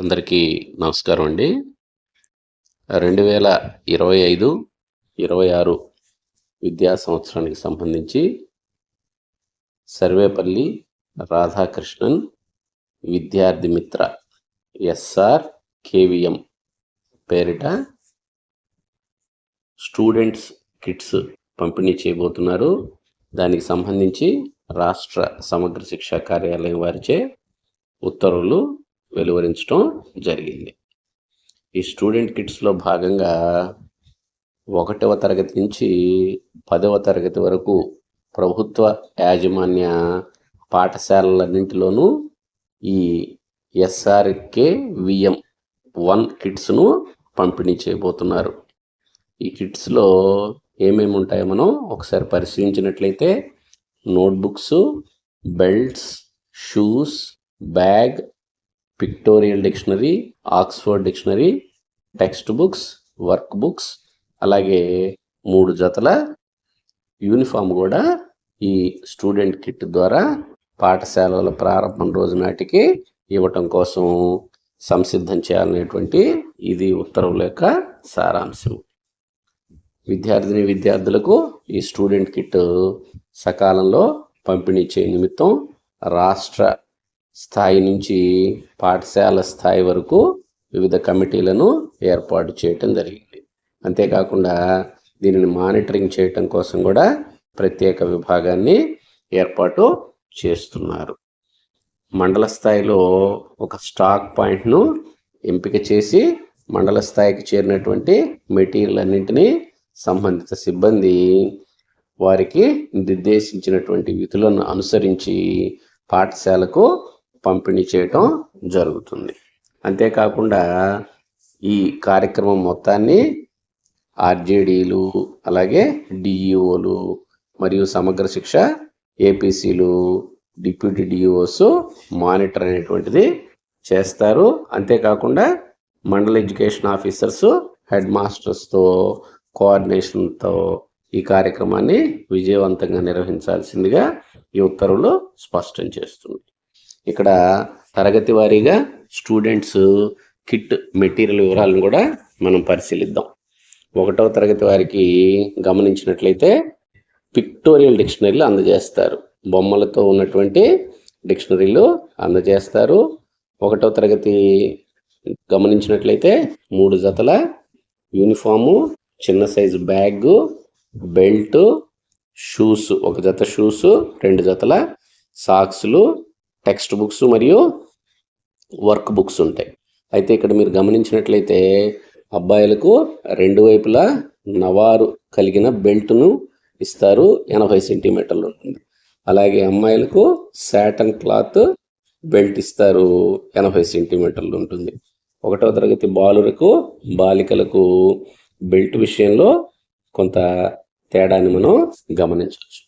అందరికీ నమస్కారం అండి. 2025-26 విద్యా సంవత్సరానికి సంబంధించి సర్వేపల్లి రాధాకృష్ణన్ విద్యార్థి మిత్ర ఎస్ఆర్ కేవిఎం పేరిట స్టూడెంట్స్ కిట్స్ పంపిణీ చేయబోతున్నారు. దానికి సంబంధించి రాష్ట్ర సమగ్ర శిక్షా కార్యాలయం వారిచే ఉత్తర్వులు వెలువరించడం జరిగింది. ఈ స్టూడెంట్ కిట్స్లో భాగంగా 1వ తరగతి నుంచి 10వ తరగతి వరకు ప్రభుత్వ యాజమాన్య పాఠశాలలన్నింటిలోనూ ఈ SRKVM 1 కిట్స్ను పంపిణీ చేయబోతున్నారు. ఈ కిట్స్లో ఏమేమి ఉంటాయో మనం ఒకసారి పరిశీలించినట్లయితే notebooks, belts, shoes, bag, pictorial dictionary, Oxford dictionary, text books, work books, అలాగే 3 జతల యూనిఫామ్ కూడా ఈ స్టూడెంట్ కిట్ ద్వారా పాఠశాలల ప్రారంభం రోజు నాటికి ఇవ్వటం కోసం సంసిద్ధం చేయాలనేటువంటి ఇది ఉత్తర్వుల యొక్క సారాంశం. విద్యార్థులకు ఈ స్టూడెంట్ కిట్ సకాలంలో పంపిణీ చేయ నిమిత్తం రాష్ట్ర స్థాయి నుంచి పాఠశాల స్థాయి వరకు వివిధ కమిటీలను ఏర్పాటు చేయటం జరిగింది. అంతేకాకుండా దీనిని మానిటరింగ్ చేయటం కోసం కూడా ప్రత్యేక విభాగాన్ని ఏర్పాటు చేస్తున్నారు. మండల స్థాయిలో ఒక స్టాక్ పాయింట్ను ఎంపిక చేసి మండల స్థాయికి చేరినటువంటి మెటీరియల్ అన్నింటినీ సంబంధిత సిబ్బంది వారికి నిర్దేశించినటువంటి విధులను అనుసరించి పాఠశాలకు పంపిణీ చేయటం జరుగుతుంది. అంతేకాకుండా ఈ కార్యక్రమం మొత్తాన్ని ఆర్జేడీలు, అలాగే డిఈఓలు మరియు సమగ్ర శిక్ష ఏపీసీలు, డిప్యూటీ డిఈఓస్ మానిటర్ అనేటువంటిది చేస్తారు. అంతేకాకుండా మండల ఎడ్యుకేషన్ ఆఫీసర్స్, హెడ్ మాస్టర్స్తో కోఆర్డినేషన్తో ఈ కార్యక్రమాన్ని విజయవంతంగా నిర్వహించాల్సిందిగా ఈ ఉత్తర్వులు స్పష్టం చేస్తుంది. ఇక్కడ తరగతి వారీగా స్టూడెంట్స్ కిట్ మెటీరియల్ వివరాలను కూడా మనం పరిశీలిద్దాం. 1వ తరగతి వారికి గమనించినట్లయితే పిక్టోరియల్ డిక్షనరీలు అందజేస్తారు. బొమ్మలతో ఉన్నటువంటి డిక్షనరీలు అందజేస్తారు. 1వ తరగతి గమనించినట్లయితే 3 జతల యూనిఫాము, చిన్న సైజు బ్యాగు, బెల్ట్, షూస్, 1 జత షూస్, 2 జతల సాక్స్లు, టెక్స్ట్ బుక్స్ మరియు వర్క్ బుక్స్ ఉంటాయి. అయితే ఇక్కడ మీరు గమనించినట్లయితే అబ్బాయిలకు 2 వైపులా నవారు కలిగిన బెల్ట్ను ఇస్తారు, 80 సెంటీమీటర్లు ఉంటుంది. అలాగే అమ్మాయిలకు సాటన్ క్లాత్ బెల్ట్ ఇస్తారు, 80 సెంటీమీటర్లు ఉంటుంది. 1వ తరగతి బాలికలకు బెల్ట్ విషయంలో కొంత తేడాన్ని మనం గమనించవచ్చు.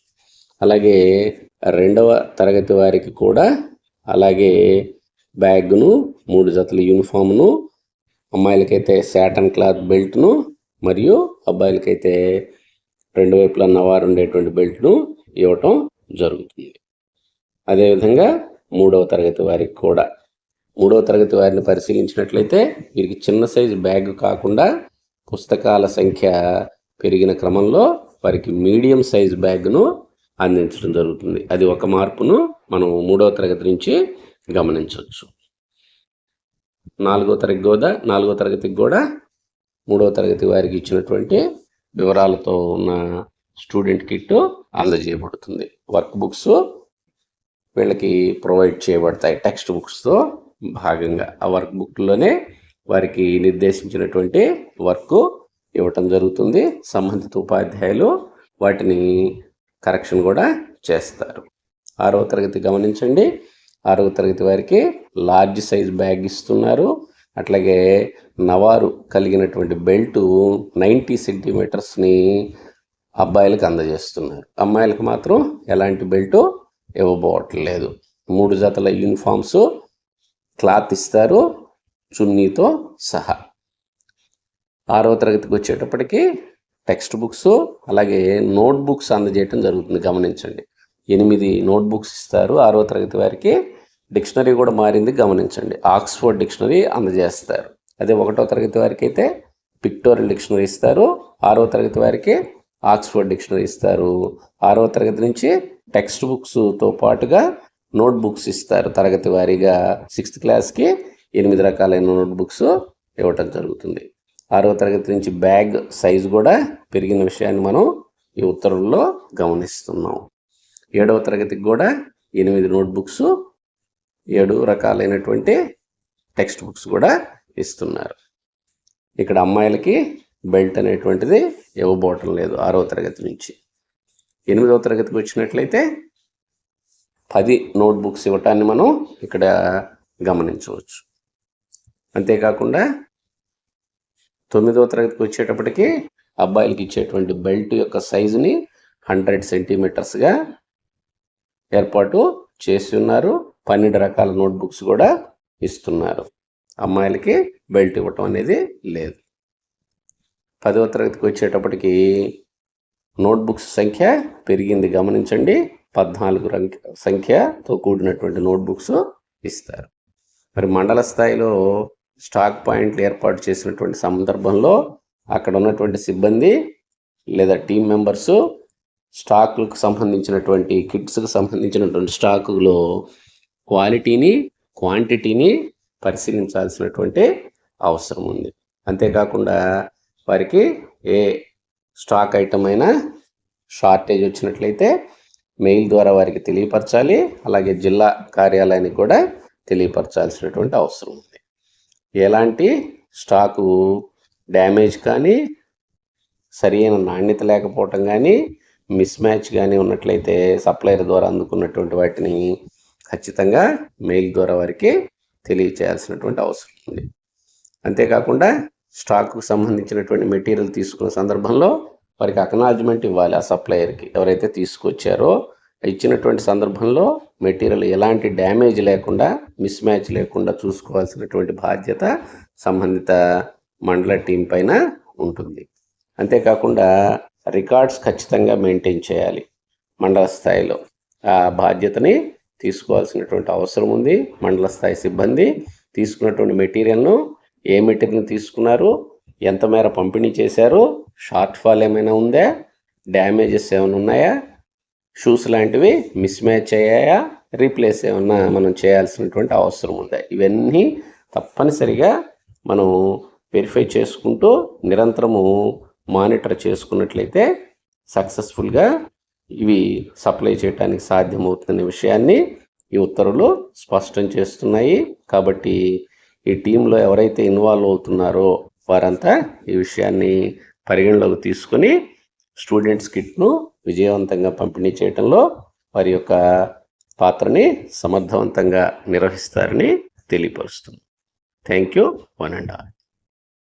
అలాగే 2వ తరగతి వారికి కూడా అలాగే బ్యాగ్ను, 3 జతల యూనిఫామ్ను, అమ్మాయిలకైతే సాటన్ క్లాత్ బెల్ట్ను మరియు అబ్బాయిలకైతే 2 వైపులా నవారు ఉండేటువంటి బెల్ట్ను ఇవ్వటం జరుగుతుంది. అదేవిధంగా 3వ తరగతి వారికి కూడా 3వ తరగతి వారిని పరిశీలించినట్లయితే వీరికి చిన్న సైజు బ్యాగ్ కాకుండా పుస్తకాల సంఖ్య పెరిగిన క్రమంలో వారికి మీడియం సైజ్ బ్యాగ్ను అందించడం జరుగుతుంది. అది ఒక మార్పును మనం 3వ తరగతి నుంచి గమనించవచ్చు. 4వ తరగతికి కూడా 3వ తరగతి వారికి ఇచ్చినటువంటి వివరాలతో ఉన్న స్టూడెంట్ కిట్ అందజేయబడుతుంది. వర్క్ బుక్స్ వీళ్ళకి ప్రొవైడ్ చేయబడతాయి. టెక్స్ట్ బుక్స్తో భాగంగా ఆ వర్క్ బుక్లోనే వారికి నిర్దేశించినటువంటి వర్క్ ఇవ్వటం జరుగుతుంది. సంబంధిత ఉపాధ్యాయులు వాటిని కరెక్షన్ కూడా చేస్తారు. 6వ తరగతి గమనించండి. 6వ తరగతి వారికి లార్జ్ సైజ్ బ్యాగ్ ఇస్తున్నారు. అట్లాగే నవారు కలిగినటువంటి బెల్ట్ 90 సెంటీమీటర్స్ని అబ్బాయిలకు అందజేస్తున్నారు. అమ్మాయిలకు మాత్రం ఎలాంటి బెల్ట్ ఇవ్వబోవట్లేదు. 3 జతల యూనిఫామ్స్ క్లాత్ ఇస్తారు, చున్నీతో సహా. 6వ తరగతికి వచ్చేటప్పటికి టెక్స్ట్ బుక్స్ అలాగే నోట్ బుక్స్ అందజేయటం జరుగుతుంది. గమనించండి, 8 నోట్ బుక్స్ ఇస్తారు 6వ తరగతి వారికి. డిక్షనరీ కూడా మారింది గమనించండి. ఆక్స్ఫోర్డ్ డిక్షనరీ అందజేస్తారు. అదే 1వ తరగతి వారికి అయితే పిక్టోరియల్ డిక్షనరీ ఇస్తారు. 6వ తరగతి వారికి ఆక్స్ఫోర్డ్ డిక్షనరీ ఇస్తారు. 6వ తరగతి నుంచి టెక్స్ట్ బుక్స్తో పాటుగా నోట్ బుక్స్ ఇస్తారు. తరగతి వారీగా 6th క్లాస్కి 8 రకాలైన నోట్ బుక్స్ ఇవ్వటం జరుగుతుంది. 6వ తరగతి నుంచి బ్యాగ్ సైజు కూడా పెరిగిన విషయాన్ని మనం ఈ ఉత్తర్వుల్లో గమనిస్తున్నాం. 7వ తరగతికి కూడా 8 నోట్ బుక్స్, 7 రకాలైనటువంటి టెక్స్ట్ బుక్స్ కూడా ఇస్తున్నారు. ఇక్కడ అమ్మాయిలకి బెల్ట్ అనేటువంటిది ఇవ్వబోవటం లేదు 6వ తరగతి నుంచి. 8వ తరగతికి వచ్చినట్లయితే 10 నోట్ బుక్స్ ఇవ్వటాన్ని మనం ఇక్కడ గమనించవచ్చు. అంతేకాకుండా 9వ తరగతికి వచ్చేటప్పటికి అబ్బాయిలకి ఇచ్చేటువంటి బెల్ట్ యొక్క సైజుని 100 సెంటీమీటర్స్గా ఏర్పాటు చేసి ఉన్నారు. 12 రకాల నోట్ బుక్స్ కూడా ఇస్తున్నారు. అమ్మాయిలకి బెల్ట్ ఇవ్వటం అనేది లేదు. 10వ తరగతికి వచ్చేటప్పటికి నోట్ బుక్స్ సంఖ్య పెరిగింది గమనించండి. 14 సంఖ్యతో కూడినటువంటి నోట్ బుక్స్ ఇస్తారు. మరి మండల స్థాయిలో స్టాక్ పాయింట్లు ఏర్పాటు చేసినటువంటి సందర్భంలో అక్కడ ఉన్నటువంటి సిబ్బంది లేదా టీం మెంబర్సు స్టాకులకు సంబంధించినటువంటి కిట్స్కి సంబంధించినటువంటి స్టాకులో క్వాలిటీని క్వాంటిటీని పరిశీలించాల్సినటువంటి అవసరం ఉంది. అంతేకాకుండా వారికి ఏ స్టాక్ ఐటమ్ అయినా షార్టేజ్ వచ్చినట్లయితే మెయిల్ ద్వారా వారికి తెలియపరచాలి. అలాగే జిల్లా కార్యాలయానికి కూడా తెలియపరచాల్సినటువంటి అవసరం ఉంది. ఎలాంటి స్టాకు డ్యామేజ్ కానీ, సరైన నాణ్యత లేకపోవటం కానీ, మిస్ మ్యాచ్ కానీ ఉన్నట్లయితే సప్లయర్ ద్వారా అందుకున్నటువంటి వాటిని ఖచ్చితంగా మెయిల్ ద్వారా వారికి తెలియచేయాల్సినటువంటి అవసరం ఉంది. అంతేకాకుండా స్టాక్కు సంబంధించినటువంటి మెటీరియల్ తీసుకున్న సందర్భంలో వారికి అక్నాలజ్మెంట్ ఇవ్వాలి. ఆ సప్లయర్కి ఎవరైతే తీసుకొచ్చారో ఇచ్చినటువంటి సందర్భంలో మెటీరియల్ ఎలాంటి డ్యామేజ్ లేకుండా, మిస్ మ్యాచ్ లేకుండా చూసుకోవాల్సినటువంటి బాధ్యత సంబంధిత మండల టీం పైన ఉంటుంది. అంతేకాకుండా రికార్డ్స్ ఖచ్చితంగా మెయింటైన్ చేయాలి. మండల స్థాయిలో ఆ బాధ్యతని తీసుకోవాల్సినటువంటి అవసరం ఉంది. మండల స్థాయి సిబ్బంది తీసుకున్నటువంటి మెటీరియల్ను, ఏ మెటీరియల్ తీసుకున్నారు, ఎంత మేర పంపిణీ చేశారు, షార్ట్ ఫాల్ ఏమైనా ఉందా, డ్యామేజెస్ ఏమైనా ఉన్నాయా, షూస్ లాంటివి మిస్ మ్యాచ్ అయ్యాయా, రీప్లేస్ ఏమన్నా మనం చేయాల్సినటువంటి అవసరం ఉందా, ఇవన్నీ తప్పనిసరిగా మనం వెరిఫై చేసుకుంటూ నిరంతరము మానిటర్ చేసుకున్నట్లయితే సక్సెస్ఫుల్గా ఇవి సప్లై చేయడానికి సాధ్యమవుతున్న విషయాన్ని ఈ ఉత్తర్వులు స్పష్టం చేస్తున్నాయి. కాబట్టి ఈ టీంలో ఎవరైతే ఇన్వాల్వ్ అవుతున్నారో వారంతా ఈ విషయాన్ని పరిగణలోకి తీసుకొని స్టూడెంట్స్ కిట్ను విజయవంతంగా పంపిణీ చేయడంలో వారి యొక్క పాత్రని సమర్థవంతంగా నిర్వహిస్తారని తెలియపరుస్తుంది. Thank you one and all.